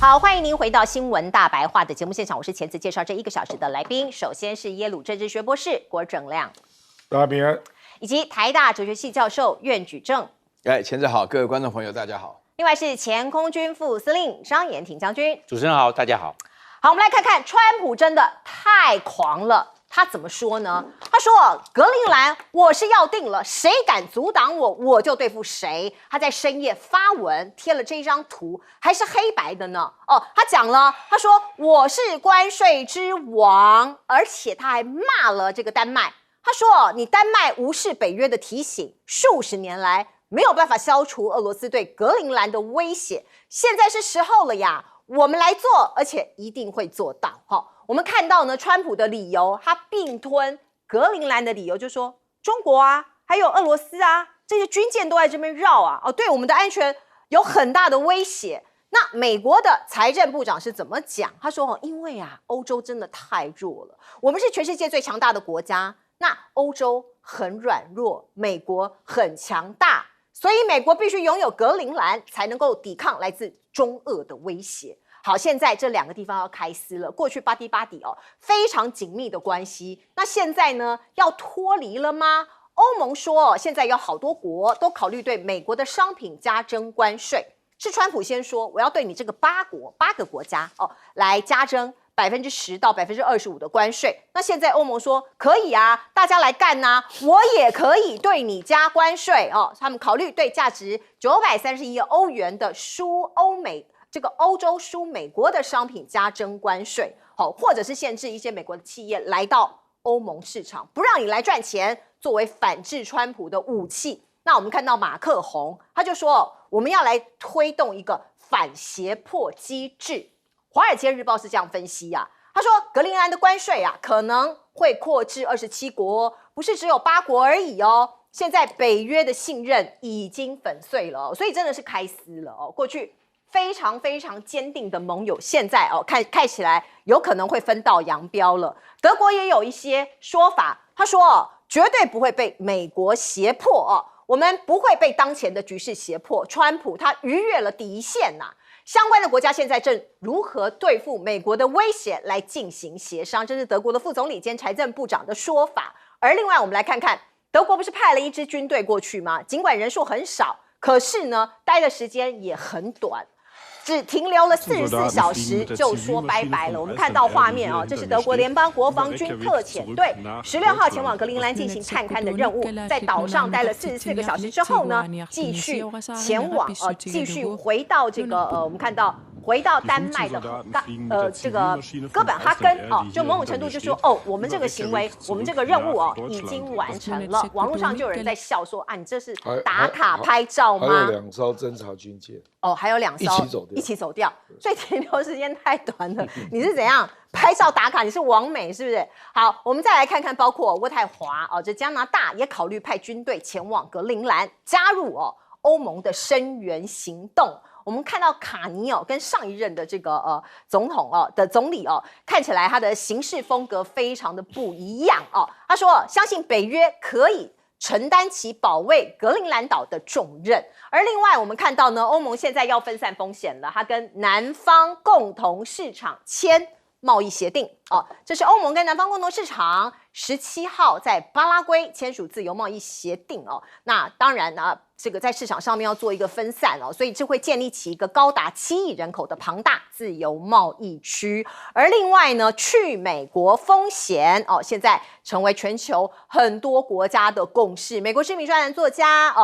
好，欢迎您回到新闻大白话的节目现场，我是前次介绍这1个小时的来宾。首先是耶鲁政治学博士郭正亮，大家平安，以及台大哲学系教授苑举正。前子好，各位观众朋友，大家好。另外是前空军副司令张延廷将军。主持人好，大家好。好，我们来看看川普真的太狂了。他怎么说呢？他说：“格陵兰我是要定了，谁敢阻挡我，我就对付谁。”他在深夜发文贴了这张图，还是黑白的呢。他讲了，他说我是关税之王，而且他还骂了这个丹麦。他说：“你丹麦无视北约的提醒，数十年来没有办法消除俄罗斯对格陵兰的威胁，现在是时候了呀，我们来做，而且一定会做到。”我们看到呢，川普的理由，他并吞格陵兰的理由，就说中国啊，还有俄罗斯啊，这些军舰都在这边绕啊，对我们的安全有很大的威胁。那美国的财政部长是怎么讲？他说因为啊，欧洲真的太弱了，我们是全世界最强大的国家，那欧洲很软弱，美国很强大，所以美国必须拥有格陵兰，才能够抵抗来自中俄的威胁。好，现在这2个地方要开撕了。过去巴蒂非常紧密的关系，那现在呢要脱离了吗？欧盟说现在有好多国都考虑对美国的商品加征关税，是川普先说我要对你这个8个国家来加征10%到25%的关税。那现在欧盟说可以啊，大家来干啊，我也可以对你加关税他们考虑对价值931亿欧元的输欧洲输美国的商品加征关税，或者是限制一些美国的企业来到欧盟市场，不让你来赚钱，作为反制川普的武器。那我们看到马克宏，他就说我们要来推动一个反胁迫机制。华尔街日报是这样分析啊，他说格陵兰的关税啊可能会扩至27国，不是只有8国而已哦。现在北约的信任已经粉碎了所以真的是开撕了过去非常非常坚定的盟友，现在看起来有可能会分道扬镳了。德国也有一些说法，他说绝对不会被美国胁迫我们不会被当前的局势胁迫。川普他逾越了底线相关的国家现在正如何对付美国的威胁来进行协商，这是德国的副总理兼财政部长的说法。而另外我们来看看，德国不是派了一支军队过去吗？尽管人数很少，可是呢待的时间也很短，只停留了44小时就说拜拜了。我们看到画面这是德国联邦国防军特遣队16号前往格陵兰进行探勘的任务，在岛上待了44个小时之后呢，继续前往继续回到这个我们看到回到丹麦的这个哥本哈根就某种程度就说我们这个行为，我们这个任务已经完成了。网络上就有人在笑说你这是打卡拍照吗？还有2艘侦察军舰还有2艘一起走掉，所以停留时间太短了。你是怎样拍照打卡？你是网美是不是？好，我们再来看看，包括渥太华这加拿大也考虑派军队前往格陵兰，加入欧盟的声援行动。我们看到卡尼跟上一任的这个总统的总理看起来他的行事风格非常的不一样他说相信北约可以承担起保卫格陵兰岛的重任。而另外我们看到呢，欧盟现在要分散风险了，他跟南方共同市场签贸易协定这是欧盟跟南方共同市场17号在巴拉圭签署自由贸易协定那当然呢这个在市场上面要做一个分散所以这会建立起一个高达7亿人口的庞大自由贸易区。而另外呢，去美国风险现在成为全球很多国家的共识。美国知名专栏作家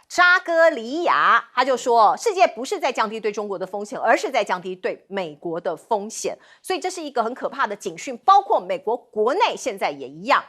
扎戈里亚他就说，世界不是在降低对中国的风险，而是在降低对美国的风险。所以这是一个很可怕的警讯，包括美国国内现在也一样。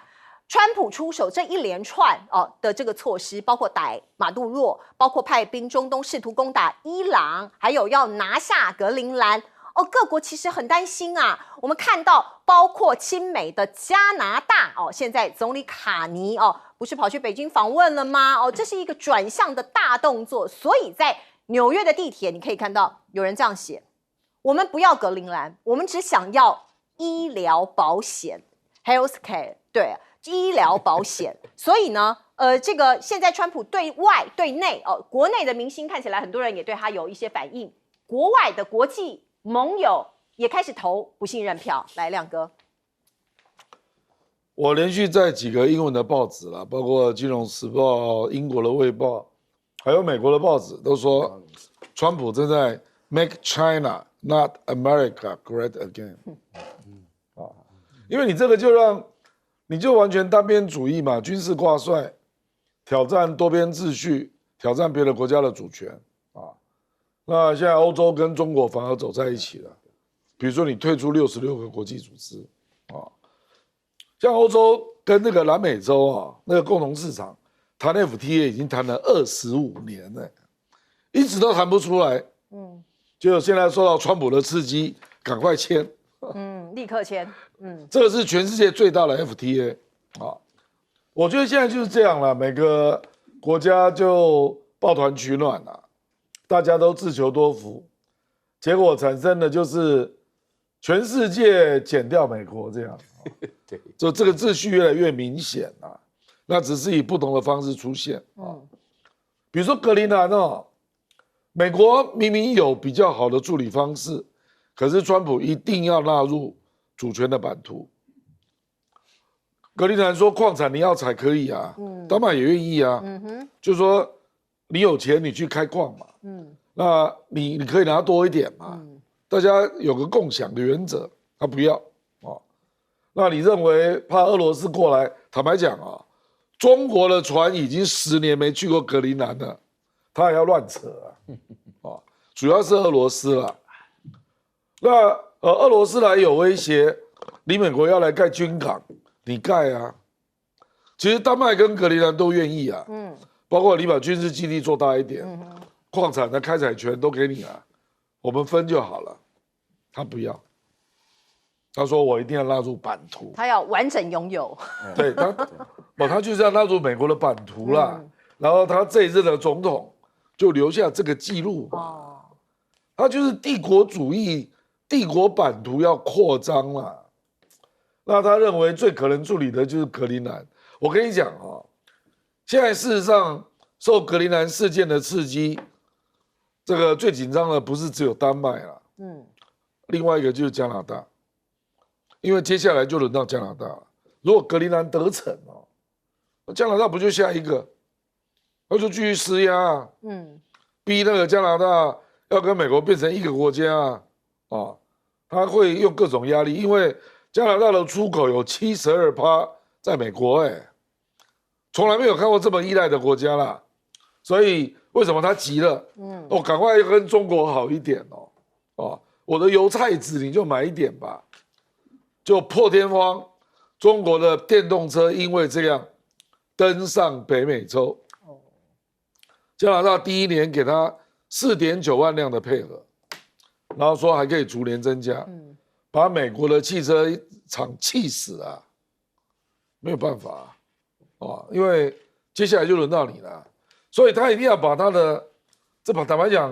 川普出手这一连串的这个措施，包括逮马杜罗，包括派兵中东试图攻打伊朗，还有要拿下格陵兰各国其实很担心我们看到包括亲美的加拿大现在总理卡尼不是跑去北京访问了吗这是一个转向的大动作。所以在纽约的地铁你可以看到有人这样写，我们不要格陵兰，我们只想要医疗保险 healthcare， 对，医疗保险。所以呢这个现在川普对外对内国内的明星看起来很多人也对他有一些反应，国外的国际盟友也开始投不信任票。来，亮哥，我连续在几个英文的报纸啦，包括《金融时报》、英国的《卫报》，还有美国的报纸，都说川普正在 make China not America great again。因为你这个你就完全单边主义嘛，军事挂帅，挑战多边秩序，挑战别的国家的主权啊。那现在欧洲跟中国反而走在一起了，比如说你退出66个国际组织啊，像欧洲跟那个南美洲啊，那个共同市场谈 FTA 已经谈了25年了，一直都谈不出来。就现在受到川普的刺激，赶快签。立刻签。这个是全世界最大的 FTA 啊！我觉得现在就是这样了，每个国家就抱团取暖了，大家都自求多福，结果产生的就是全世界减掉美国这样，对，就这个秩序越来越明显了。那只是以不同的方式出现啊，比如说格陵兰哦，美国明明有比较好的处理方式，可是川普一定要纳入主权的版图。格陵兰说矿产你要采可以啊，丹麦也愿意啊，就是说你有钱你去开矿嘛，那你可以拿多一点嘛，大家有个共享的原则，他不要哦。那你认为怕俄罗斯过来？坦白讲啊，中国的船已经10年没去过格陵兰了，他还要乱扯啊，主要是俄罗斯啦。那俄罗斯来有威胁，你美国要来盖军港，你盖啊。其实丹麦跟格陵兰都愿意啊，包括你把军事基地做大一点，矿产的开采权都给你啊，我们分就好了。他不要，他说我一定要纳入版图，他要完整拥有。对他就是要纳入美国的版图啦。然后他这一任的总统就留下这个记录嘛，他就是帝国主义。帝国版图要扩张了，那他认为最可能处理的就是格陵兰。我跟你讲啊，现在事实上受格陵兰事件的刺激，这个最紧张的不是只有丹麦啦，另外一个就是加拿大，因为接下来就轮到加拿大了。如果格陵兰得逞哦，那加拿大不就下一个，那就继续施压啊，逼那个加拿大要跟美国变成一个国家啊。他会用各种压力，因为加拿大的出口有72%在美国，从来没有看过这么依赖的国家啦。所以为什么他急了？赶快跟中国好一点我的油菜籽你就买一点吧。就破天荒，中国的电动车因为这样登上北美洲。加拿大第一年给他4.9万辆的配合。然后说还可以逐年增加，把美国的汽车厂气死啊！没有办法因为接下来就轮到你了，所以他一定要把他的坦白讲，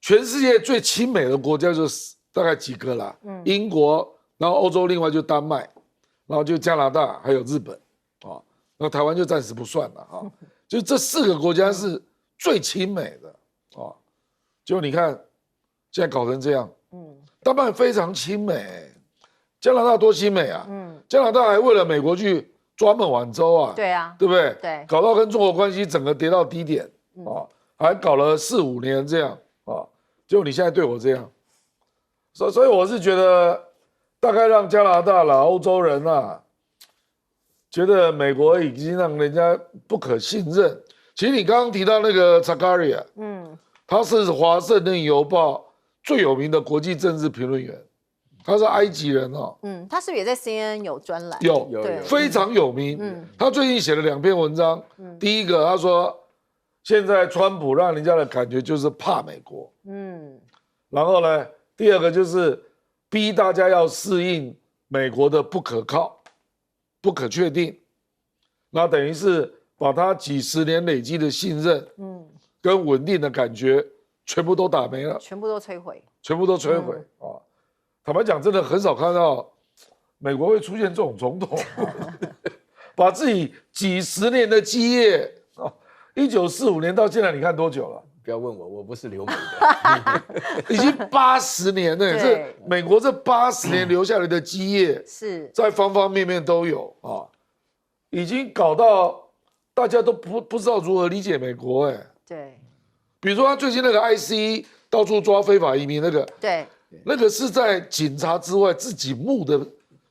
全世界最亲美的国家就是大概几个啦，英国，然后欧洲另外就丹麦，然后就加拿大还有日本那台湾就暂时不算了就这4个国家是最亲美的结果你看。现在搞成这样，丹麦非常亲美，加拿大多亲美啊，加拿大还为了美国去专门晚州啊，对啊，对不对？对，搞到跟中国关系整个跌到低点还搞了4、5年这样结果你现在对我这样，所以我是觉得大概让加拿大啦、欧洲人觉得美国已经让人家不可信任。其实你刚刚提到那个查卡里亚，他是华盛顿邮报最有名的国际政治评论员，他是埃及人他是不是也在 CNN 有专栏？有非常有名。他最近写了2篇文章。第一个他说，现在川普让人家的感觉就是怕美国。然后呢，第二个就是逼大家要适应美国的不可靠、不可确定。那等于是把他几10年累积的信任，跟稳定的感觉。全部都打没了，全部都摧毁，坦白讲，真的很少看到美国会出现这种总统把自己几10年的基业1945年到现在，你看多久了？不要问我，我不是留美的。已经80年了，对这美国这80年留下来的基业，是在方方面面都有啊，已经搞到大家都不知道如何理解美国对比如说他最近那个 IC 到处抓非法移民对，那个是在警察之外自己募的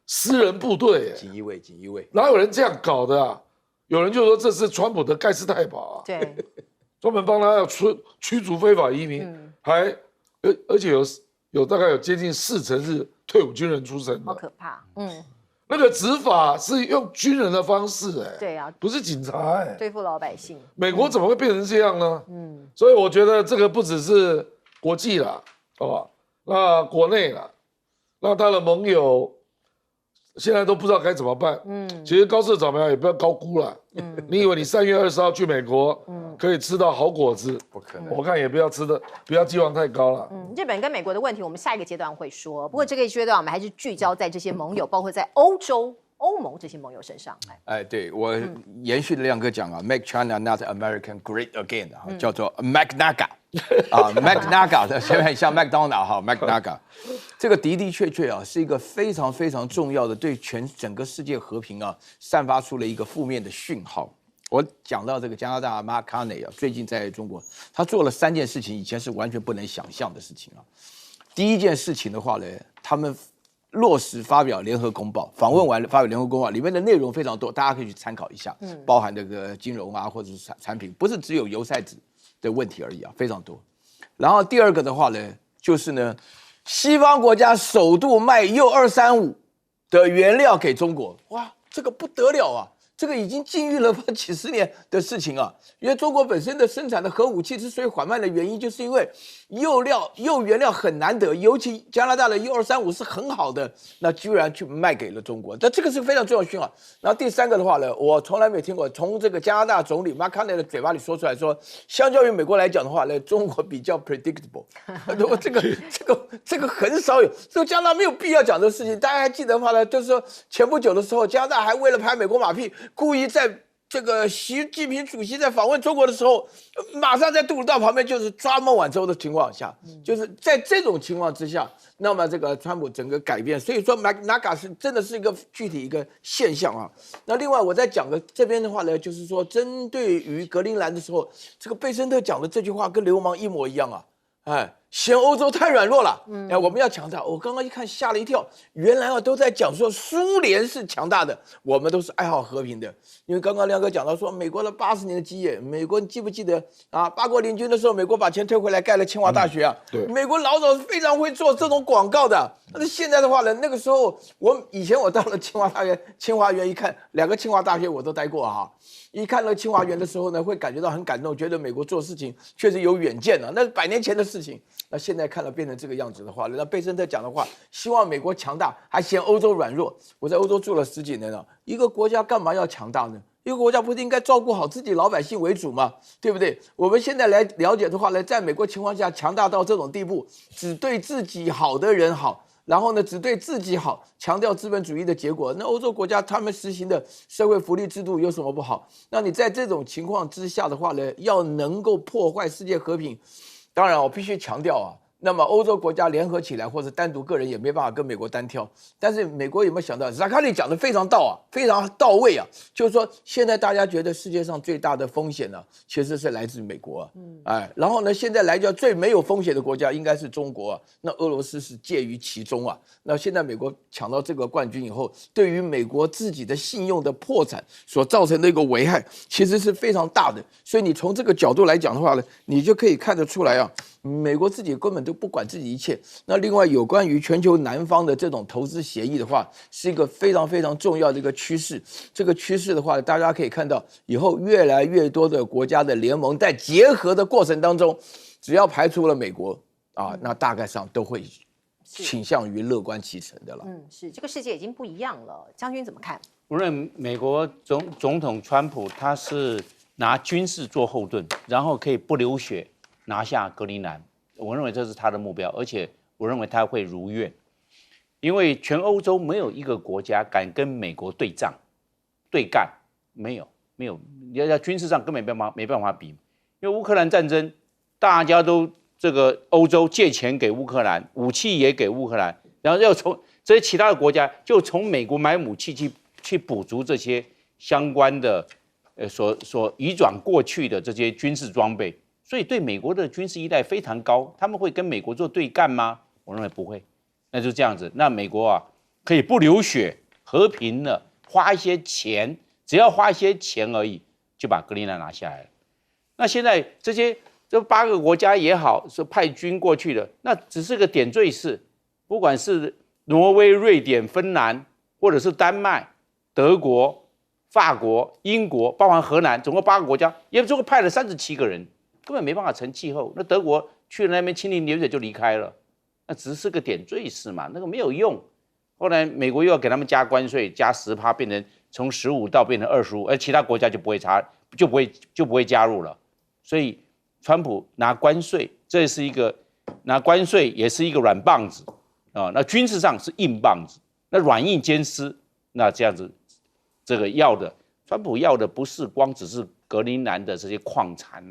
私人部队锦衣卫，哪有人这样搞的啊？有人就说这是川普的盖世太保啊，对，专门帮他要驱逐非法移民，而且有大概有接近40%是退伍军人出身好的，可怕，那个执法是用军人的方式对啊，不是警察对付老百姓，美国怎么会变成这样呢？所以我觉得这个不只是国际啦，好吧？那国内啦，那他的盟友现在都不知道该怎么办。其实高市早苗也不要高估了。你以为你3月20号去美国，可以吃到好果子？不可能。我看也不要寄望太高了。日本跟美国的问题，我们下一个阶段会说。不过这个阶段我们还是聚焦在这些盟友，包括在欧洲、欧盟这些盟友身上。对我延续的亮哥讲啊，Make China Not American Great Again 啊，叫做 McNaga 啊，McNaga 的现在像麦当劳哈，McNaga， 这个的确啊，是一个非常非常重要的对整个世界和平啊，散发出了一个负面的讯号。我讲到这个加拿大 Mark Carney 啊，最近在中国，他做了3件事情，以前是完全不能想象的事情啊。第一件事情的话呢，他们落实发表联合公报，访问完发表联合公报，里面的内容非常多，大家可以去参考一下，包含这个金融啊，或者是产品，不是只有油菜籽的问题而已啊，非常多。然后第二个的话呢，就是呢，西方国家首度卖铀235的原料给中国，哇，这个不得了啊！这个已经禁欲了几十年的事情啊，因为中国本身的生产的核武器之所以缓慢的原因，就是因为铀原料很难得，尤其加拿大的铀235是很好的，那居然去卖给了中国，那这个是非常重要的讯号。然后第三个的话呢，我从来没有听过从这个加拿大总理 Mark Carney 的嘴巴里说出来说，相较于美国来讲的话呢，中国比较 predictable， 这个很少有，这个加拿大没有必要讲这个事情。大家还记得的话呢，就是说前不久的时候，加拿大还为了拍美国马屁，故意在这个习近平主席在访问中国的时候，马上在杜鲁道旁边就是抓孟晚舟的情况下，就是在这种情况之下，那么这个川普整个改变，所以说 McNaga 是真的是一个具体一个现象啊。那另外我再讲个这边的话呢，就是说针对于格陵兰的时候，这个贝森特讲的这句话跟流氓一模一样啊。嫌欧洲太软弱了，我们要强大。我刚刚一看吓了一跳，原来都在讲说苏联是强大的，我们都是爱好和平的。因为刚刚亮哥讲到说美国的80年的基业，美国你记不记得啊？八国联军的时候，美国把钱退回来盖了清华大学啊。对，美国老早非常会做这种广告的。但是现在的话呢，那个时候以前我到了清华大学、清华园一看，2个清华大学我都待过哈。一看到清华园的时候呢，会感觉到很感动，觉得美国做事情确实有远见啊，那是100年前的事情。那现在看了变成这个样子的话，那贝森特讲的话，希望美国强大，还嫌欧洲软弱。我在欧洲住了10几年了，一个国家干嘛要强大呢？一个国家不是应该照顾好自己老百姓为主吗？对不对？我们现在来了解的话呢，在美国情况下强大到这种地步，只对自己好的人好。然后呢，只对自己好，强调资本主义的结果。那欧洲国家他们实行的社会福利制度有什么不好？那你在这种情况之下的话呢，要能够破坏世界和平，当然我必须强调啊，那么欧洲国家联合起来或者单独个人也没办法跟美国单挑。但是美国有没有想到，扎卡利讲的非常到位啊，就是说现在大家觉得世界上最大的风险呢，其实是来自美国啊，然后呢，现在来讲最没有风险的国家应该是中国啊，那俄罗斯是介于其中啊。那现在美国抢到这个冠军以后，对于美国自己的信用的破产所造成的一个危害，其实是非常大的。所以你从这个角度来讲的话呢，你就可以看得出来啊。美国自己根本都不管自己一切。那另外有关于全球南方的这种投资协议的话，是一个非常非常重要的一个趋势。这个趋势的话，大家可以看到，以后越来越多的国家的联盟在结合的过程当中，只要排除了美国啊，那大概上都会倾向于乐观其成的了。是这个世界已经不一样了。将军怎么看？无论美国总统川普他是拿军事做后盾，然后可以不流血拿下格陵兰，我认为这是他的目标，而且我认为他会如愿，因为全欧洲没有一个国家敢跟美国对仗、对干，没有，要军事上根本没办法比，因为乌克兰战争大家都这个欧洲借钱给乌克兰，武器也给乌克兰，然后又从这些其他的国家就从美国买武器去补足这些相关的所移转过去的这些军事装备，所以对美国的军事依赖非常高。他们会跟美国做对干吗？我认为不会。那就这样子，那美国啊可以不流血，和平的花一些钱，只要花一些钱而已，就把格陵兰拿下来了。那现在这8个国家也好，是派军过去的，那只是个点缀式。不管是挪威、瑞典、芬兰，或者是丹麦、德国、法国、英国，包含荷兰，总共8个国家，也总共派了37个人，根本没办法成气候。那德国去了那边清理流水就离开了，那只是个点缀式嘛，那个没有用。后来美国又要给他们加关税，加10%，变成从15%到变成25%，而其他国家就不会加入了。所以川普拿关税，这是一个拿关税也是一个软棒子啊，那军事上是硬棒子，那软硬兼施，那这样子，这个川普要的不是光只是格陵兰的这些矿产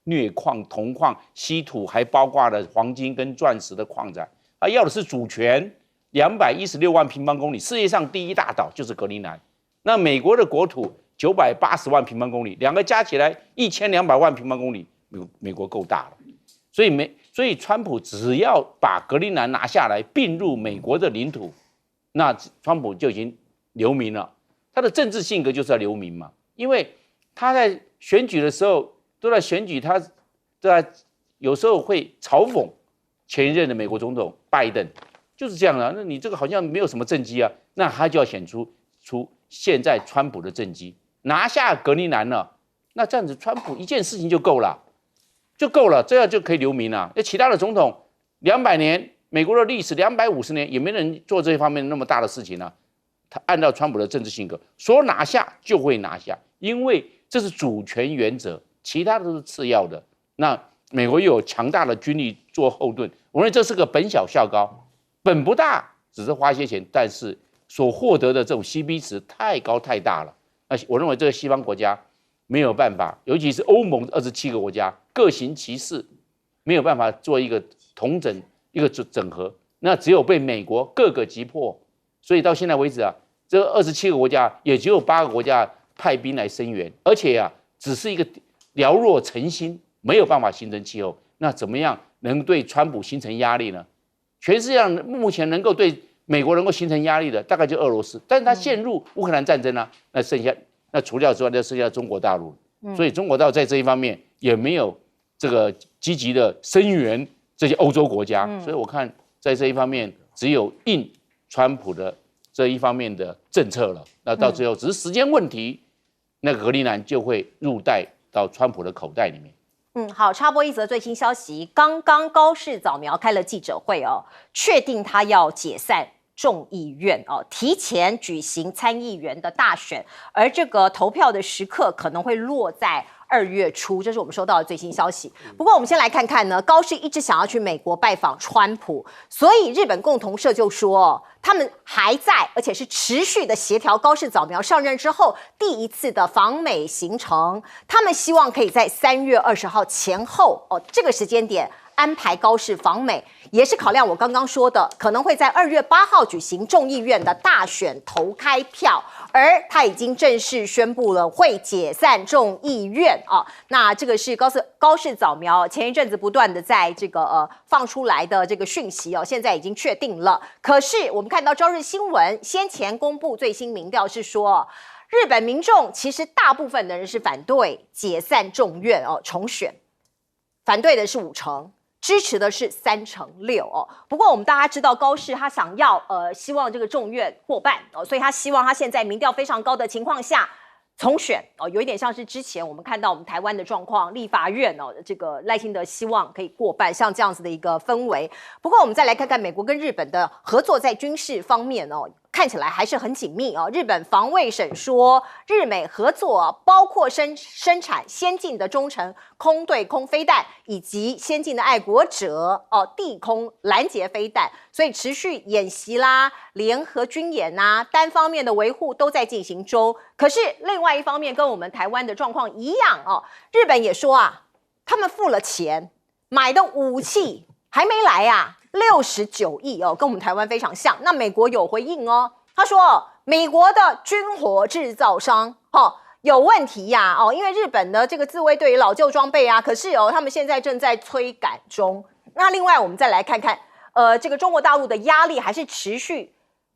镍矿、铜矿、稀土，还包括了黄金跟钻石的矿产，他要的是主权，216万平方公里，世界上第一大岛就是格陵兰。那美国的国土980万平方公里，两个加起来1200万平方公里，美国够大了。所以川普只要把格陵兰拿下来，并入美国的领土，那川普就已经留名了。他的政治性格就是要留名嘛，因为他在选举的时候都在选举，他在有时候会嘲讽前一任的美国总统拜登，就是这样啊。那你这个好像没有什么政绩啊，那他就要显出现在川普的政绩，拿下格陵兰了，那这样子川普一件事情就够了，这样就可以留名了。那其他的总统200年，美国的历史250年，也没人做这方面那么大的事情啊。他按照川普的政治性格，说拿下就会拿下，因为这是主权原则，其他的都是次要的。那美国又有强大的军力做后盾，我认为这是个本小效高，本不大，只是花一些钱，但是所获得的这种 CP 值太高太大了。那我认为这个西方国家没有办法，尤其是欧盟27个国家各行其事，没有办法做一个统整、一个整合，那只有被美国各个击破。所以到现在为止啊，这27个国家也只有8个国家派兵来声援，而且啊，只是一个寥若晨星，没有办法形成气候。那怎么样能对川普形成压力呢？全世界上目前能够对美国能够形成压力的，大概就俄罗斯，但是它陷入乌克兰战争啊，那除掉之外，就剩下中国大陆。所以中国大陆在这一方面也没有这个积极的声援这些欧洲国家。所以我看在这一方面，只有应川普的这一方面的政策了。那到最后只是时间问题，那个格陵兰就会入袋到川普的口袋里面。好，插播一则最新消息，刚刚高市早苗开了记者会哦，确定他要解散众议院哦，提前举行参议员的大选，而这个投票的时刻可能会落在2月初，这是我们收到的最新消息。不过我们先来看看呢，高市一直想要去美国拜访川普，所以日本共同社就说，他们还在，而且是持续的协调高市早苗上任之后第一次的访美行程，他们希望可以在3月20号前后哦这个时间点安排高市访美，也是考量我刚刚说的，可能会在2月8号举行众议院的大选投开票，而他已经正式宣布了会解散众议院啊。那这个是高市早苗前一阵子不断的在这个放出来的这个讯息哦，现在已经确定了。可是我们看到朝日新闻先前公布最新民调是说，日本民众其实大部分的人是反对解散众院哦重选，反对的是5成。支持的是36%哦。不过我们大家知道，高市他想要希望这个众院过半哦，所以他希望他现在民调非常高的情况下重选哦，有一点像是之前我们看到我们台湾的状况，立法院哦这个赖清德希望可以过半，像这样子的一个氛围。不过我们再来看看美国跟日本的合作在军事方面哦。看起来还是很紧密哦。日本防卫省说，日美合作包括生产先进的中程空对空飞弹，以及先进的爱国者地空拦截飞弹，所以持续演习啦、联合军演呐、单方面的维护都在进行中。可是另外一方面，跟我们台湾的状况一样哦，日本也说啊，他们付了钱，买的武器还没来呀，69亿哦，跟我们台湾非常像。那美国有回应哦，他说美国的军火制造商有问题呀因为日本的这个自卫队老旧装备啊，可是他们现在正在催赶中。那另外我们再来看看，这个中国大陆的压力还是持续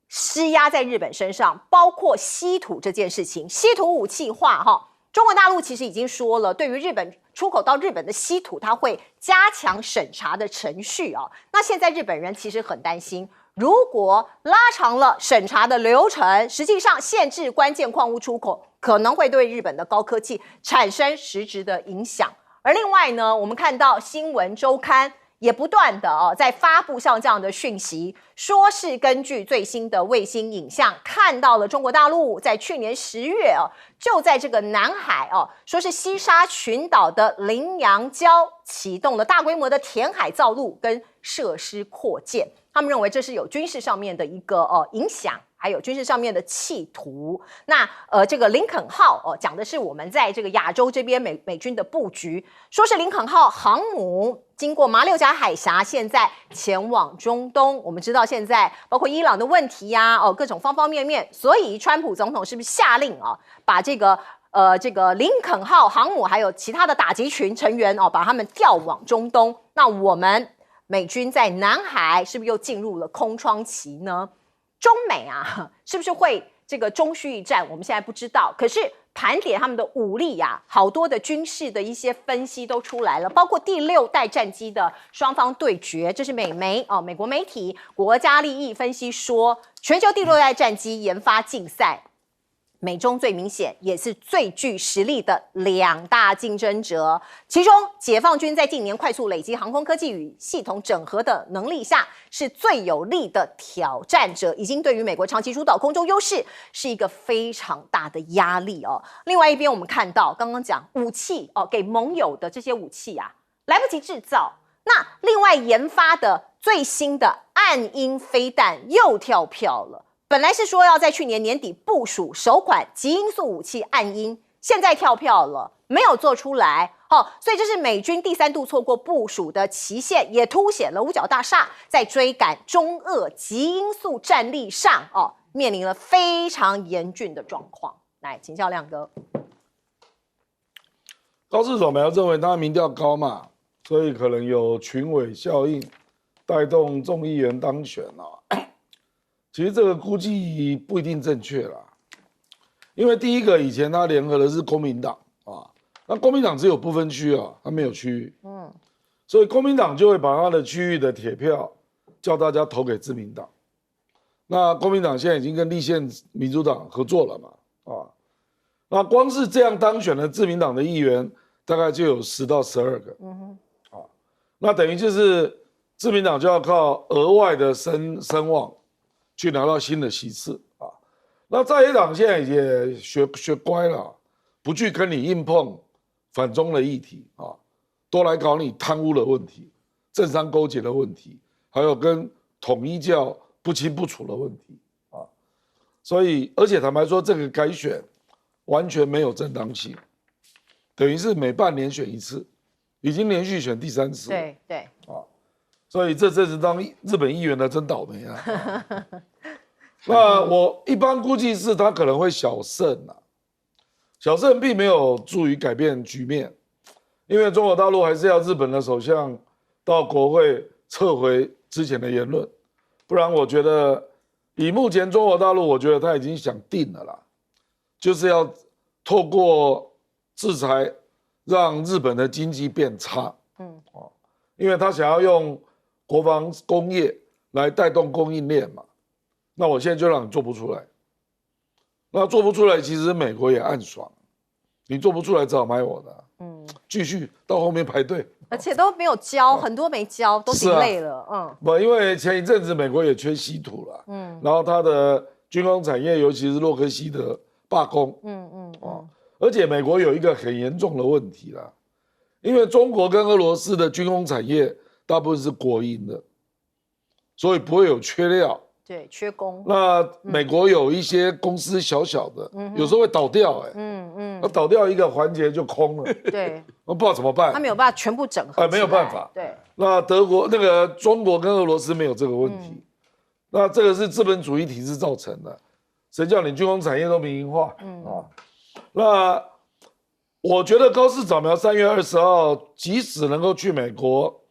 施压在日本身上，包括稀土这件事情，稀土武器化中国大陆其实已经说了，对于日本出口到日本的稀土，它会加强审查的程序那现在日本人其实很担心，如果拉长了审查的流程，实际上限制关键矿物出口，可能会对日本的高科技产生实质的影响。而另外呢，我们看到新闻周刊也不断的在发布像这样的讯息，说是根据最新的卫星影像看到了中国大陆在去年10月就在这个南海说是西沙群岛的羚羊礁启动了大规模的填海造陆跟设施扩建，他们认为这是有军事上面的一个影响，还有军事上面的企图。那这个林肯号讲的是我们在这个亚洲这边美军的布局，说是林肯号航母经过马六甲海峡，现在前往中东。我们知道现在包括伊朗的问题呀各种方方面面，所以川普总统是不是下令把这个林肯号航母还有其他的打击群成员把他们调往中东？那我们美军在南海是不是又进入了空窗期呢？中美是不是会这个中叙一战？我们现在不知道，可是盘点他们的武力好多的军事的一些分析都出来了，包括第6代战机的双方对决，这是美国媒体国家利益分析说，全球第6代战机研发竞赛，美中最明显也是最具实力的2大竞争者，其中解放军在近年快速累积航空科技与系统整合的能力下，是最有力的挑战者，已经对于美国长期主导空中优势是一个非常大的压力另外一边，我们看到刚刚讲武器给盟友的这些武器来不及制造，那另外研发的最新的暗鹰飞弹又跳票了。本来是说要在去年年底部署首款极音速武器暗鹰，现在跳票了，没有做出来所以这是美军第3度错过部署的期限，也凸显了五角大厦在追赶中俄极音速战力上面临了非常严峻的状况。来，请教亮哥。高市早苗认为他民调高嘛，所以可能有群委效应，带动众议员当选其实这个估计不一定正确啦，因为第一个以前他联合的是公民党那公民党只有不分区他没有区域，所以公民党就会把他的区域的铁票叫大家投给自民党。那公民党现在已经跟立宪民主党合作了嘛那光是这样当选的自民党的议员大概就有10到12个，那等于就是自民党就要靠额外的声望去拿到新的席次那在野党现在也学乖了，不去跟你硬碰反中的议题都来搞你贪污的问题、政商勾结的问题，还有跟统一教不清不楚的问题所以，而且坦白说，这个改选完全没有正当性，等于是每半年选一次，已经连续选第3次。对所以这阵子当日本议员的真倒霉那我一般估计是他可能会小胜小胜并没有助于改变局面，因为中国大陆还是要日本的首相到国会撤回之前的言论，不然我觉得以目前中国大陆，我觉得他已经想定了啦，就是要透过制裁让日本的经济变差，因为他想要用国防工业来带动供应链嘛。那我现在就让你做不出来，那做不出来，其实美国也暗爽，你做不出来只好买我的，继续到后面排队，而且都没有交，很多没交，都delay了，不，因为前一阵子美国也缺稀土了，然后它的军工产业，尤其是洛克希德罢工，而且美国有一个很严重的问题啦，因为中国跟俄罗斯的军工产业大部分是国营的，所以不会有缺料，对，缺工。那美国有一些公司小小的，有时候会倒掉，那倒掉一个环节就空了，对，那不知道怎么办。他没有办法全部整合起来，没有办法。对，那中国跟俄罗斯没有这个问题，那这个是资本主义体制造成的。谁叫你军工产业都民营化？那我觉得高市早苗3月20号即使能够去美国，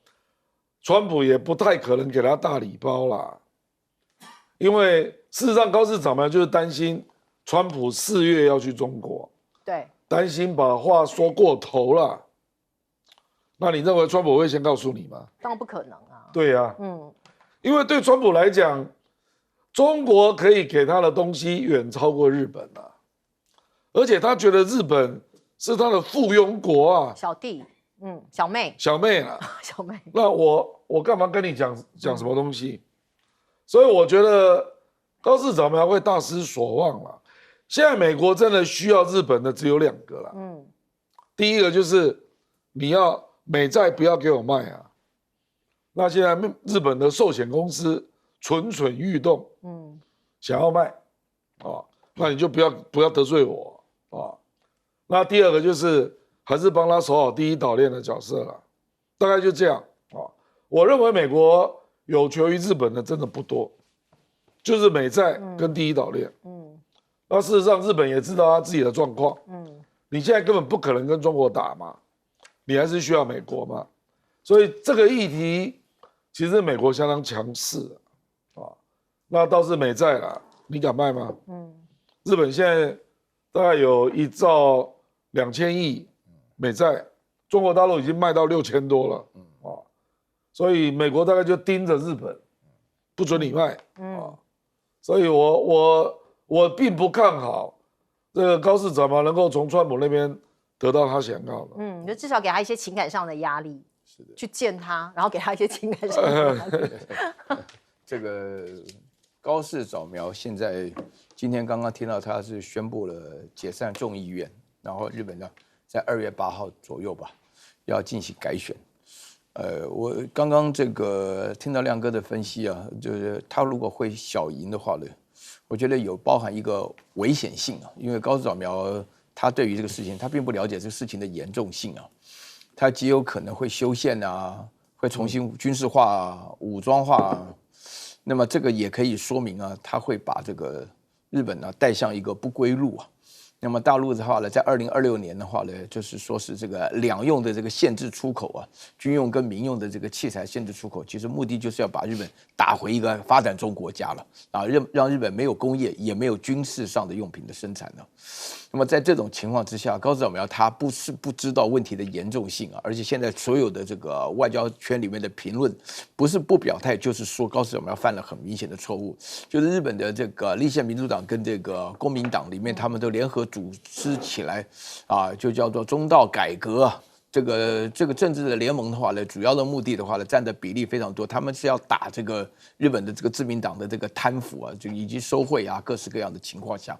川普也不太可能给他大礼包啦，因为事实上高市早苗就是担心川普4月要去中国，对，担心把话说过头了。那你认为川普会先告诉你吗？当然不可能啊。对呀，因为对川普来讲，中国可以给他的东西远超过日本啊，而且他觉得日本是他的附庸国啊，小弟，小妹，小妹啊，小妹，那我干嘛跟你讲什么东西？所以我觉得高市早苗会大失所望了。现在美国真的需要日本的只有2个了，第一个就是你要美债不要给我卖啊，那现在日本的寿险公司蠢蠢欲动，想要卖，那你就不要得罪我啊。那第二个就是还是帮他守好第一岛链的角色了，大概就这样啊。我认为美国有求于日本的真的不多，就是美债跟第一岛链。那事实上日本也知道他自己的状况，你现在根本不可能跟中国打嘛，你还是需要美国嘛。所以这个议题其实美国相当强势啊。那倒是美债啦，你敢卖吗？日本现在大概有1兆2000亿美债，中国大陆已经卖到6000多了，所以美国大概就盯着日本，不准你卖，所以我并不看好这个高市早苗能够从川普那边得到他想要的，就至少给他一些情感上的压力，是的，去见他，然后给他一些情感上的压力。这个高市早苗现在今天刚刚听到他是宣布了解散众议院，然后日本呢在2月8号左右吧要进行改选。我刚刚这个听到亮哥的分析啊，就是他如果会小赢的话呢，我觉得有包含一个危险性啊，因为高市早苗他对于这个事情他并不了解这个事情的严重性啊，他极有可能会修宪啊，会重新军事化啊、武装化啊。那么这个也可以说明啊，他会把这个日本呢带向一个不归路啊。那么大陆的话呢，在2026年的话呢，就是说是这个两用的这个限制出口啊，军用跟民用的这个器材限制出口，其实目的就是要把日本打回一个发展中国家了啊，让日本没有工业也没有军事上的用品的生产了。那么在这种情况之下，高市早苗他不是不知道问题的严重性啊，而且现在所有的这个外交圈里面的评论，不是不表态，就是说高市早苗犯了很明显的错误，就是日本的这个立宪民主党跟这个公民党里面，他们都联合组织起来啊，就叫做中道改革啊。这个政治的联盟的话呢，主要的目的的话呢，占的比例非常多。他们是要打这个日本的这个自民党的这个贪腐啊，就以及收贿啊，各式各样的情况下。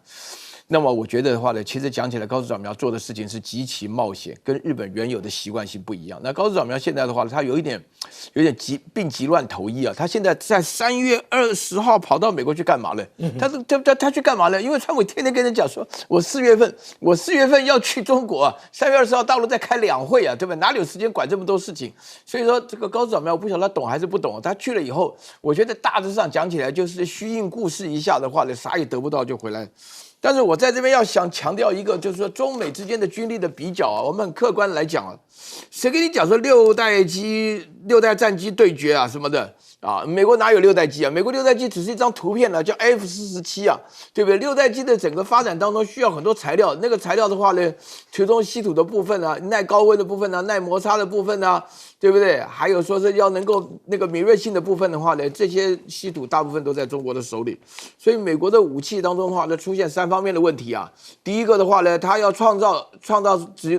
那么我觉得的话呢，其实讲起来，高市早苗做的事情是极其冒险，跟日本原有的习惯性不一样。那高市早苗现在的话呢，他有点病急乱投医啊。他现在在3月20号跑到美国去干嘛了？他去干嘛了？因为川普天天跟人讲说，我4月份要去中国啊，3月20号大陆在开2会啊，对吧？哪里有时间管这么多事情？所以说这个高市早苗，我不晓得他懂还是不懂。他去了以后，我觉得大致上讲起来就是虚应故事一下的话呢，啥也得不到就回来。但是我在这边要想强调一个，就是说中美之间的军力的比较啊，我们很客观来讲啊，谁跟你讲说6代战机对决啊什么的啊？美国哪有6代机啊？美国6代机只是一张图片呢，叫 F-47啊，对不对？6代机的整个发展当中需要很多材料，那个材料的话呢，其中稀土的部分啊，耐高温的部分啊，耐摩擦的部分啊，对不对？还有说是要能够那个敏锐性的部分的话呢，这些稀土大部分都在中国的手里，所以美国的武器当中的话呢，出现3方面的问题啊。第一个的话呢，它要创造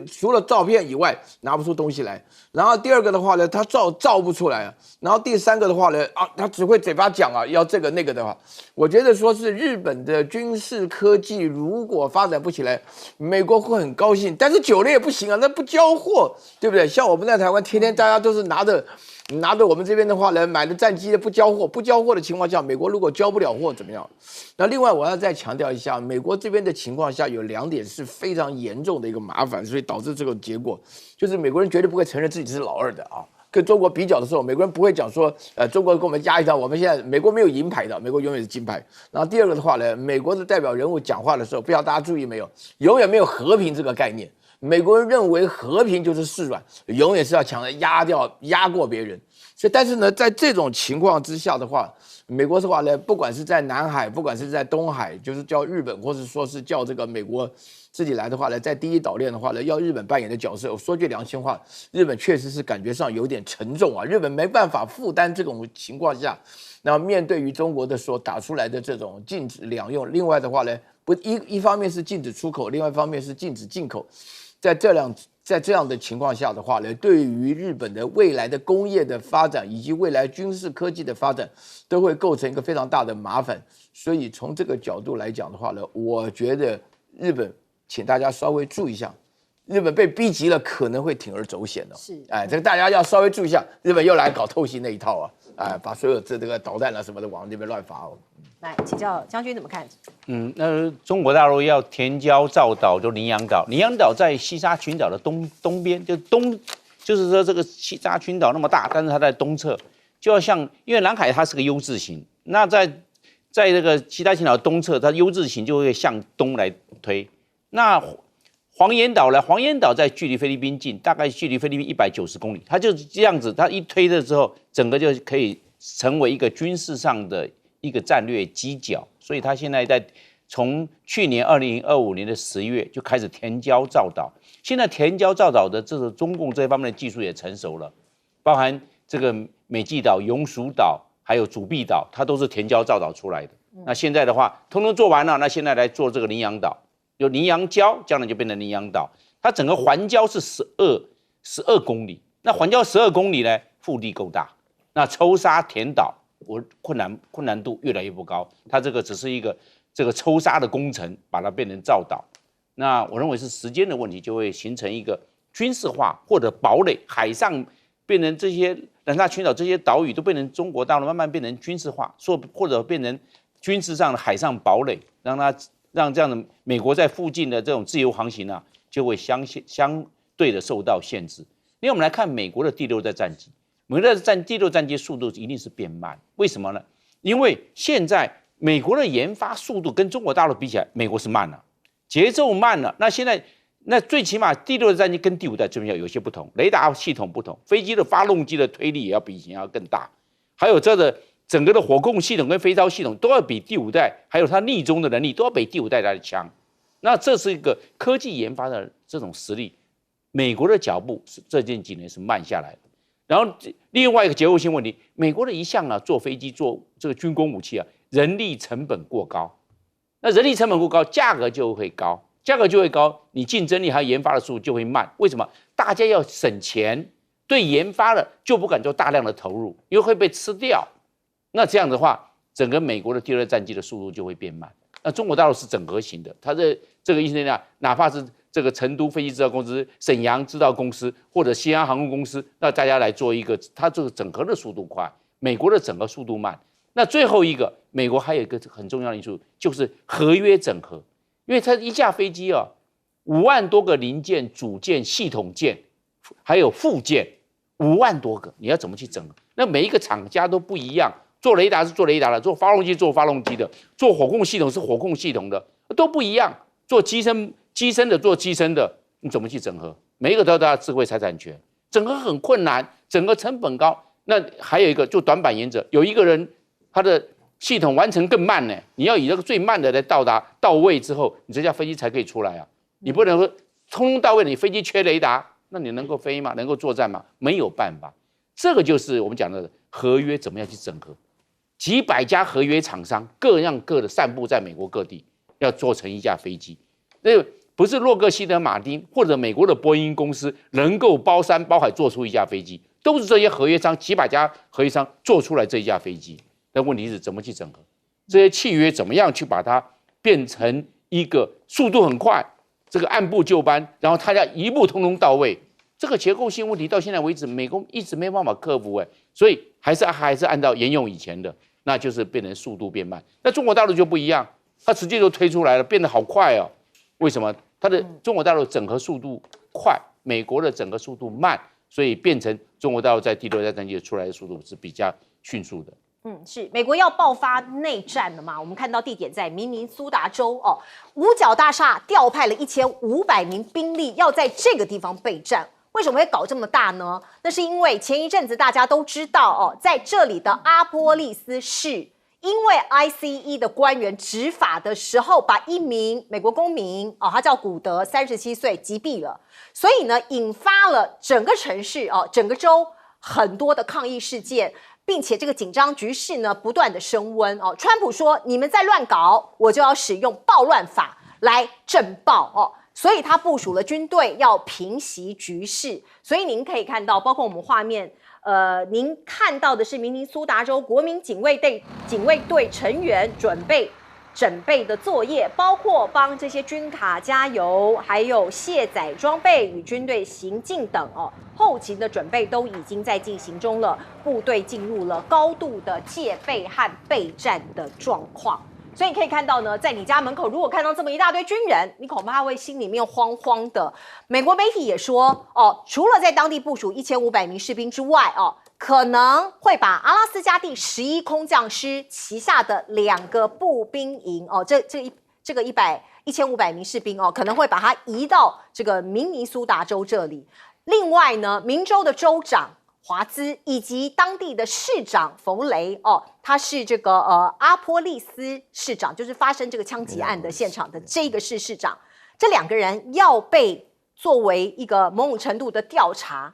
除了照片以外拿不出东西来，然后第二个的话呢，它造不出来啊，然后第三个的话呢，他只会嘴巴讲要这个那个的话，我觉得说是日本的军事科技如果发展不起来，美国会很高兴，但是久了也不行啊，那不交货，对不对？像我们在台湾，天天大家都是拿着我们这边的话呢，买的战机不交货，不交货的情况下，美国如果交不了货怎么样？那另外我要再强调一下，美国这边的情况下有2点是非常严重的一个麻烦，所以导致这个结果，就是美国人绝对不会承认自己是老二的啊。跟中国比较的时候，美国人不会讲说，中国跟我们压一套，我们现在美国没有银牌的，美国永远是金牌。然后第二个的话呢，美国的代表人物讲话的时候，不知道大家注意没有，永远没有和平这个概念。美国人认为和平就是示软，永远是要强的压过别人。所以，但是呢，在这种情况之下的话，美国的话呢，不管是在南海，不管是在东海，就是叫日本，或是说是叫这个美国自己来的话呢，在第一岛链的话呢，要日本扮演的角色，我说句良心话，日本确实是感觉上有点沉重啊，日本没办法负担这种情况下，那面对于中国的所打出来的这种禁止两用，另外的话呢，一方面是禁止出口，另外一方面是禁止进口，在这样的情况下的话呢，对于日本的未来的工业的发展以及未来军事科技的发展，都会构成一个非常大的麻烦。所以从这个角度来讲的话呢，我觉得日本，请大家稍微注意一下，日本被逼急了，可能会铤而走险的。是，这个大家要稍微注意一下，日本又来搞透析那一套把所有这个导弹什么的往那边乱发来请教将军怎么看？那中国大陆要填礁造岛，就羚羊岛。羚羊岛在西沙群岛的东边，就是说这个西沙群岛那么大，但是它在东侧，就要像因为南海它是个 U 字形，那在这个西沙群岛东侧，它 U 字形就会向东来推。那黄岩岛呢？黄岩岛在距离菲律宾近，大概距离菲律宾190公里，它就是这样子，它一推了之后，整个就可以成为一个军事上的一个战略犄角，所以他现在从去年2025年的10月就开始填礁造岛，现在填礁造岛的这个中共这方面的技术也成熟了，包含这个美济岛、永暑岛还有主碧岛，它都是填礁造岛出来的。那现在的话，通通做完了，那现在来做这个羚羊岛，有羚羊礁，将来就变成羚羊岛，它整个环礁是12公里，那环礁12公里呢，腹地够大，那抽沙填岛。困难度越来越不高，它这个只是一个这个抽沙的工程，把它变成造岛。那我认为是时间的问题，就会形成一个军事化或者堡垒，海上变成这些南沙群岛这些岛屿都变成中国大陆慢慢变成军事化，或者变成军事上的海上堡垒，让这样的美国在附近的这种自由航行就会相对的受到限制。因为我们来看美国的第6代战机。美国的第6战机速度一定是变慢，为什么呢？因为现在美国的研发速度跟中国大陆比起来，美国是慢了，节奏慢了。那现在，最起码第6代战机跟第5代这边有些不同，雷达系统不同，飞机的发动机的推力也要比以前要更大，还有整个的火控系统跟飞操系统都要比第5代，还有它逆中的能力都要比第5代来的强。那这是一个科技研发的这种实力，美国的脚步是这近几年是慢下来的。然后另外一个结构性问题，美国的一项坐飞机做这个军工武器人力成本过高，那人力成本过高，价格就会高，你竞争力还有研发的速度就会慢。为什么？大家要省钱，对研发的就不敢做大量的投入，因为会被吃掉。那这样的话，整个美国的第2代战机的速度就会变慢。那中国大陆是整合型的，它的这个意思呢，哪怕是这个成都飞机制造公司、沈阳制造公司或者西安航空公司，那大家来做一个，它这个整合的速度快，美国的整合速度慢。那最后一个，美国还有一个很重要的因素，就是合约整合，因为它一架飞机5万多个零件、组件、系统件，还有附件5万多个，你要怎么去整合？那每一个厂家都不一样，做雷达是做雷达的，做发动机做发动机的，做火控系统是火控系统的，都不一样，做机身的做机身的，你怎么去整合？每一个都要智慧财产权，整合很困难，整个成本高。那还有一个就短板原则，有一个人他的系统完成更慢呢，你要以这个最慢的来到位之后，你这架飞机才可以出来你不能说通到位，你飞机缺雷达，那你能够飞吗？能够作战吗？没有办法。这个就是我们讲的合约怎么样去整合，几百家合约厂商各样各的散布在美国各地，要做成一架飞机。那不是洛克希德马丁或者美国的波音公司能够包山包海做出一架飞机，都是这些合约商几百家合约商做出来这一架飞机。那问题是怎么去整合？这些契约怎么样去把它变成一个速度很快，这个按部就班，然后它要一步通通到位。这个结构性问题到现在为止，美国一直没办法克服所以还是按照沿用以前的，那就是变成速度变慢。那中国大陆就不一样，它直接就推出来了，变得好快哦。为什么？它的中国大陆整合速度快，美国的整合速度慢，所以变成中国大陆在第6代战机出来的速度是比较迅速的。是美国要爆发内战了嘛？我们看到地点在明尼苏达州哦，五角大厦调派了1500名兵力，要在这个地方备战。为什么会搞这么大呢？那是因为前一阵子大家都知道哦，在这里的阿波利斯市，因为 ICE 的官员执法的时候，把一名美国公民他叫古德，37岁击毙了，所以呢，引发了整个城市整个州很多的抗议事件。并且这个紧张局势呢不断的升温川普说你们再乱搞，我就要使用暴乱法来震爆所以他部署了军队要平息局势。所以您可以看到，包括我们画面，您看到的是明尼苏达州国民警卫队成员准备的作业，包括帮这些军卡加油，还有卸载装备与军队行进等后勤的准备都已经在进行中了。部队进入了高度的戒备和备战的状况。所以你可以看到呢，在你家门口如果看到这么一大堆军人，你恐怕会心里面慌慌的。美国媒体也说除了在当地部署1500名士兵之外可能会把阿拉斯加第11空降师旗下的2个步兵营这个1500名士兵可能会把它移到这个明尼苏达州这里。另外呢，明州的州长华兹以及当地的市长弗雷他是这个阿波利斯市长，就是发生这个枪击案的现场的这个市长，这2个人要被作为一个某种程度的调查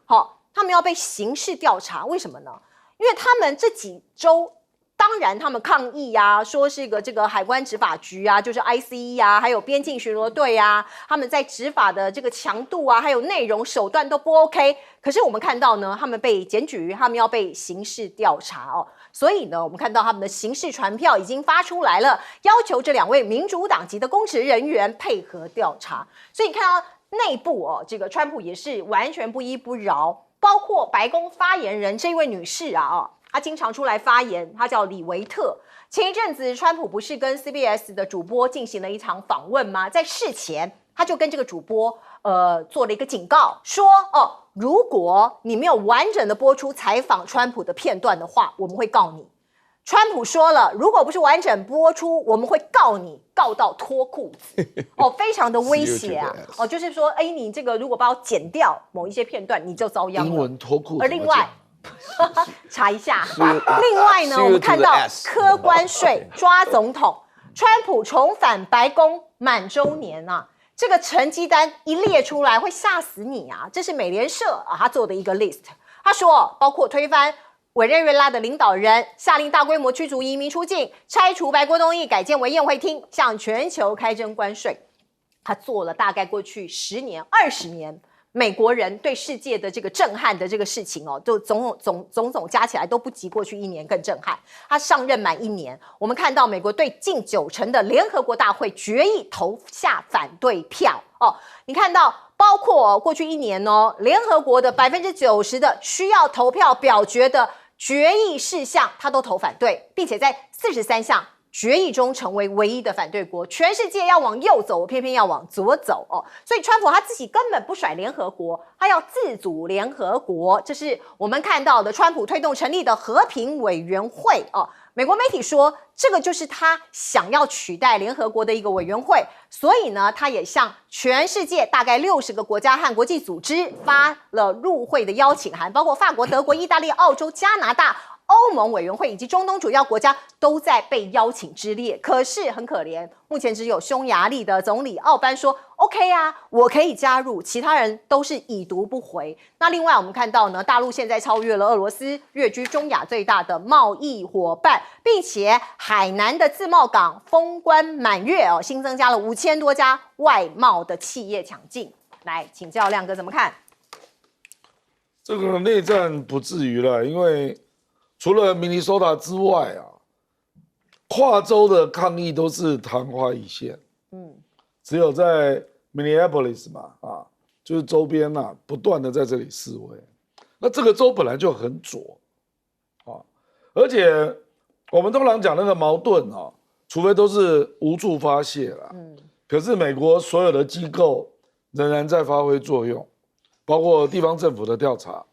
他们要被刑事调查。为什么呢？因为他们这几周，当然他们抗议说是这个海关执法局就是 ICE 还有边境巡逻队他们在执法的这个强度还有内容手段都不 OK。可是我们看到呢，他们被检举，他们要被刑事调查所以呢，我们看到他们的刑事传票已经发出来了，要求这2位民主党籍的公职人员配合调查。所以你看到内部这个川普也是完全不依不饶。包括白宫发言人这位女士她经常出来发言，她叫李维特。前一阵子川普不是跟 CBS 的主播进行了一场访问吗？在事前他就跟这个主播做了一个警告，说如果你没有完整的播出采访川普的片段的话，我们会告你。川普说了，如果不是完整播出，我们会告你，告到脱裤子非常的威胁就是说你这个如果把我剪掉某一些片段，你就遭殃了。英文脱裤子。而另外查一下另外呢，我们看到科关税抓总统，川普重返白宫满周年这个成绩单一列出来会吓死你这是美联社他做的一个 list。 他说包括推翻委内瑞拉的领导人，下令大规模驱逐移民出境，拆除白宫东翼，改建为宴会厅，向全球开征关税。他做了大概过去10年、20年，美国人对世界的这个震撼的这个事情都总加起来都不及过去1年更震撼。他上任满1年，我们看到美国对近90%的联合国大会决议投下反对票你看到包括过去1年联合国的90%的需要投票表决的决议事项，他都投反对，并且在43项决议中成为唯一的反对国。全世界要往右走，我偏偏要往左走所以川普他自己根本不甩联合国，他要自组联合国。这是我们看到的川普推动成立的和平委员会美国媒体说，这个就是他想要取代联合国的一个委员会，所以呢，他也向全世界大概60个国家和国际组织发了入会的邀请函，包括法国、德国、意大利、澳洲、加拿大、欧盟委员会以及中东主要国家都在被邀请之列。可是很可怜，目前只有匈牙利的总理奥班说 OK 我可以加入，其他人都是已读不回。那另外我们看到呢，大陆现在超越了俄罗斯，跃居中亚最大的贸易伙伴，并且海南的自贸港封关满月新增加了5000多家外贸的企业抢进。来请教亮哥怎么看？这个内战不至于了，因为除了明尼苏达之外啊，跨州的抗议都是昙花一现。只有在 Minneapolis 嘛，就是周边不断的在这里示威。那这个州本来就很左，而且我们通常讲那个矛盾除非都是无处发泄啦。可是美国所有的机构仍然在发挥作用，包括地方政府的调查，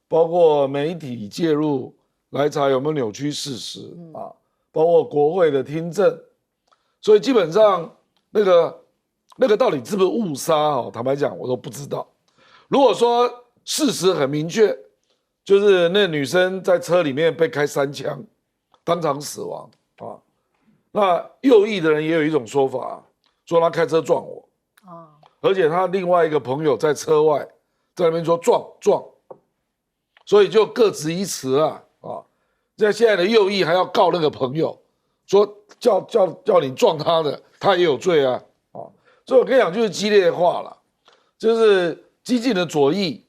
包括媒体介入来查有没有扭曲事实包括国会的听证，所以基本上那个到底是不是误杀坦白讲我都不知道。如果说事实很明确，就是那女生在车里面被开3枪，当场死亡那右翼的人也有一种说法，说他开车撞我而且他另外一个朋友在车外在那边说撞，所以就各执一词在现在的右翼还要告那个朋友，说叫你撞他的，他也有罪所以我跟你讲，就是激烈化了，就是激进的左翼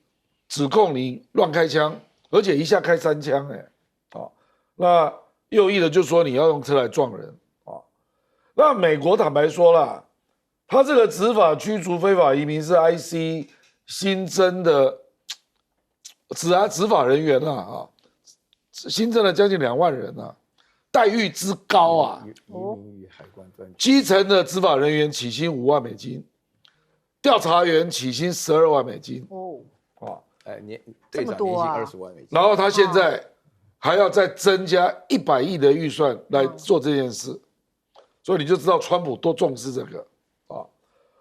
指控你乱开枪，而且一下开3枪那右翼的就说你要用车来撞人那美国坦白说啦，他这个执法驱逐非法移民是 IC 新增的执法人员新增了将近2万人待遇之高移民与海关专基层的执法人员起薪5万美金，调查员起薪12万美金队长年薪20万美金，然后他现在还要再增加100亿的预算来做这件事，所以你就知道川普多重视这个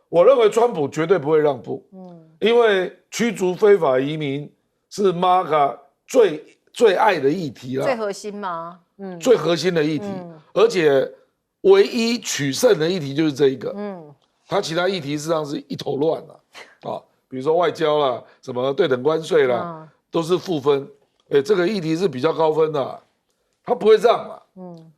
我认为川普绝对不会让步，因为驱逐非法移民是 MAGA 最爱的议题啦，最核心吗？最核心的议题，而且唯一取胜的议题就是这一个，他其他议题事实上是一头乱比如说外交啦，什么对等关税啦，都是负分，这个议题是比较高分的，他不会让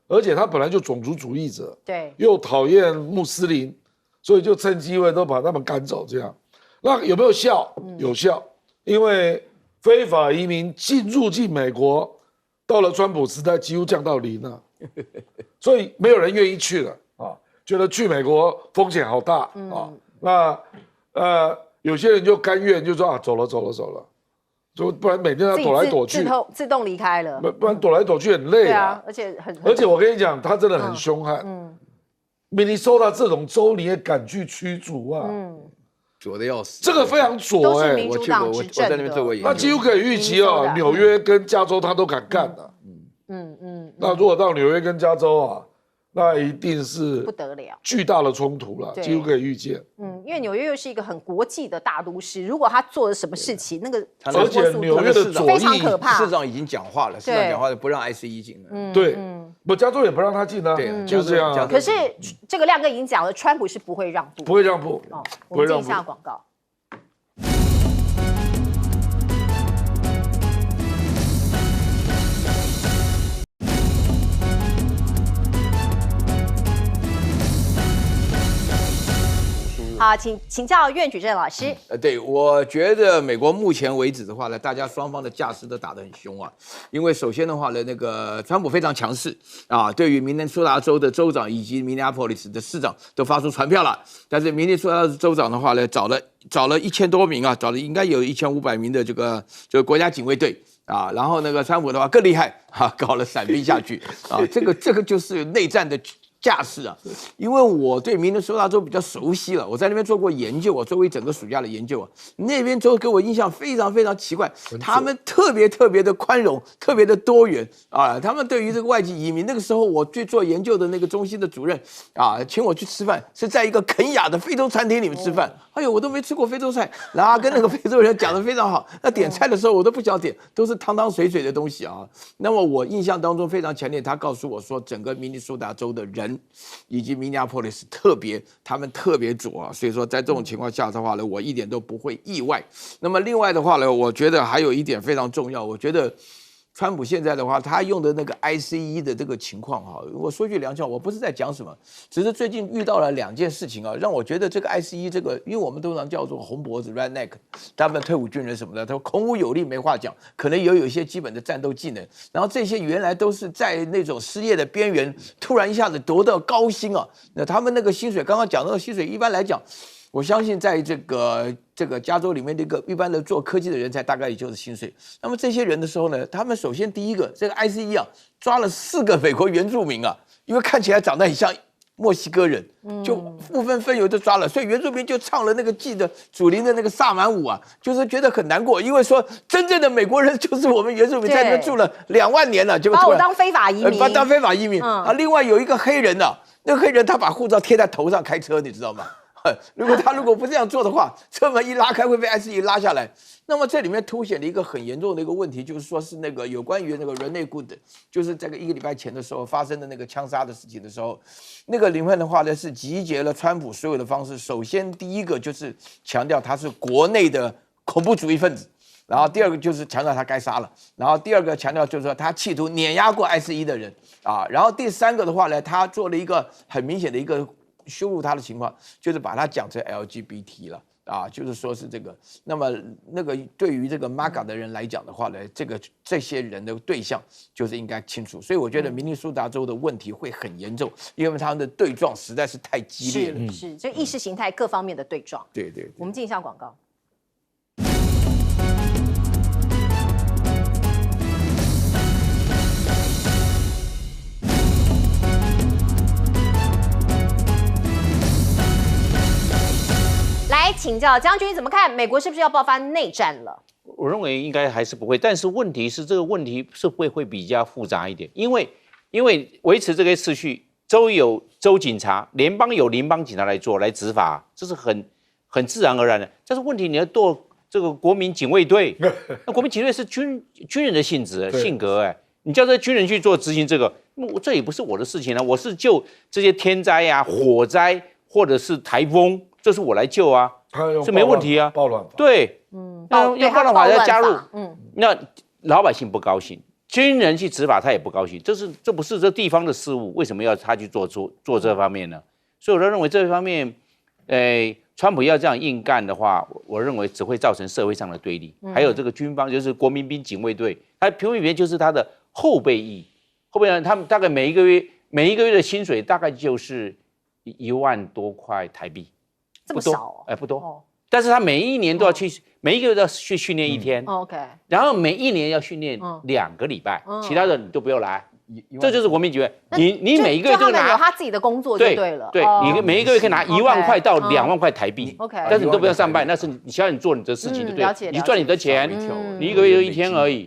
而且他本来就种族主义者，对，又讨厌穆斯林，所以就趁机会都把他们赶走，这样，那有没有效？有效，因为非法移民入境美国，到了川普时代几乎降到0了，所以没有人愿意去了觉得去美国风险好大那有些人就甘愿就说走了，就不然每天要躲来躲去，自动离开了，不然躲来躲去很累对而且我跟你讲，他真的很凶悍。明尼苏达这种州你也敢去驱逐左的要死，这个非常左都是民主党执政的，我在那边做过研究，那几乎可以预期纽约跟加州他都敢干的。那如果到纽约跟加州那一定是不得了，巨大的冲突了，几乎可以预见。因为纽约又是一个很国际的大都市，如果他做了什么事情，那个而且纽约的左非常可怕，市长已经讲话了，市长讲话不让 ICE 进了，对，不加州也不让他进对，就是这样可是这个亮哥已经讲了，川普是不会让步，不会让步。我们进一下广告。好，请教苑举正老师。对，我觉得美国目前为止的话呢，大家双方的架势都打得很凶因为首先的话呢，那个川普非常强势对于明尼苏达州的州长以及明尼阿波利斯的市长都发出传票了，但是明尼苏达州长的话呢，找了1000多名找了应该有1500名的这个国家警卫队。然后那个川普的话更厉害搞了伞兵下去这个就是内战的架势因为我对明尼苏达州比较熟悉了，我在那边做过研究，我作为整个暑假的研究那边州给我印象非常非常奇怪，他们特别的宽容，特别的多元他们对于这个外籍移民，那个时候我去做研究的那个中心的主任请我去吃饭，是在一个肯雅的非洲餐厅里面吃饭，哎呦，我都没吃过非洲菜，然后跟那个非洲人讲得非常好，那点菜的时候我都不想点，都是汤汤水水的东西那么我印象当中非常强烈，他告诉我说，整个明尼苏达州的人以及明尼阿波利斯他们特别左所以说在这种情况下的话呢，我一点都不会意外。那么另外的话呢，我觉得还有一点非常重要，我觉得川普现在的话，他用的那个 ICE 的这个情况哈，我说句良心话，我不是在讲什么，只是最近遇到了2件事情啊，让我觉得这个 ICE 这个，因为我们通常叫做红脖子 （redneck），他们退伍军人什么的，他说孔武有力没话讲，可能也有一些基本的战斗技能，然后这些原来都是在那种失业的边缘，突然一下子得到高薪啊，那他们那个薪水，刚刚讲那个薪水，一般来讲。我相信，在这个加州里面，这个一般的做科技的人才大概也就是薪水。那么这些人的时候呢，他们首先第一个，这个 ICE 啊，抓了4个美国原住民啊，因为看起来长得很像墨西哥人，就不分分油就抓了，所以原住民就唱了那个记得祖灵的那个萨满舞啊，就是觉得很难过，因为说真正的美国人就是我们原住民在那边住了2万年了，结果把我当非法移民，当非法移民啊。另外有一个黑人啊，那个黑人他把护照贴在头上开车，你知道吗？如果不这样做的话，车门一拉开会被 ICE 拉下来。那么这里面凸显了一个很严重的一个问题，就是说是那个有关于那个人类 good， 就是这个1个礼拜前的时候发生的那个枪杀的事情的时候，那个里面的话呢是集结了川普所有的方式。首先第一个就是强调他是国内的恐怖主义分子，然后第二个就是强调他该杀了，然后第二个强调就是说他企图碾压过 ICE 的人啊，然后第3个的话呢，他做了一个很明显的一个。羞辱他的情况，就是把他讲成 LGBT 了啊，就是说是这个。那么那个对于这个 MAGA 的人来讲的话呢，这些人的对象就是应该清楚。所以我觉得明尼苏达州的问题会很严重，因为他们的对撞实在是太激烈了。是，这意识形态各方面的对撞。对。我们进一下广告。来请教将军怎么看？美国是不是要爆发内战了？我认为应该还是不会，但是问题是这个问题是会比较复杂一点，因为维持这个秩序，州有州警察，联邦有联邦警察来执法，这是很自然而然的。但是问题你要做这个国民警卫队，那国民警卫队是军人的性格，你叫这军人去做执行这个，这也不是我的事情啊，我是救这些天灾啊、火灾或者是台风。这是我来救啊，这没问题啊。暴乱法，对，要暴乱法要加入，那老百姓不高兴，军人去执法他也不高兴，这不是这地方的事务，为什么要他去做这方面呢？所以我认为这方面，川普要这样硬干的话，我认为只会造成社会上的对立。还有这个军方就是国民兵警卫队，它平民就是他的后备役，他们大概每一个月的薪水大概就是1万多块台币。这么少不多，但是他每一年都要去，每一个月都要去训练1天，OK， 然后每一年要训练2个礼拜，其他的你都不用来，这就是国民警卫。你每一个月都拿，有他自己的工作就对了，对，你每一个月可以拿1万块到2万块台币，OK，但是你都不用上班，那是你需要你做你的事情就对了，你赚你的钱，你一个月就1天而已，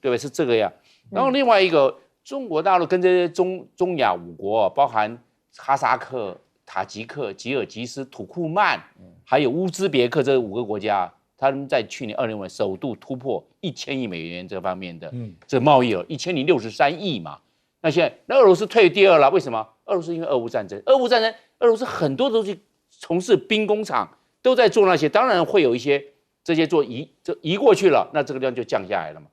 对不对？是这个样。然后另外一个，中国大陆跟这些中亚5国，包含哈萨克、塔吉克、吉尔吉斯、土库曼，还有乌兹别克这5个国家，他们在去年2020年首度突破1000亿美元这方面的这贸易额，1063亿嘛。那现在俄罗斯退第2了，为什么？俄罗斯因为俄乌战争，俄罗斯很多都去从事兵工厂，都在做那些，当然会有一些这些移过去了，那这个地方就降下来了嘛。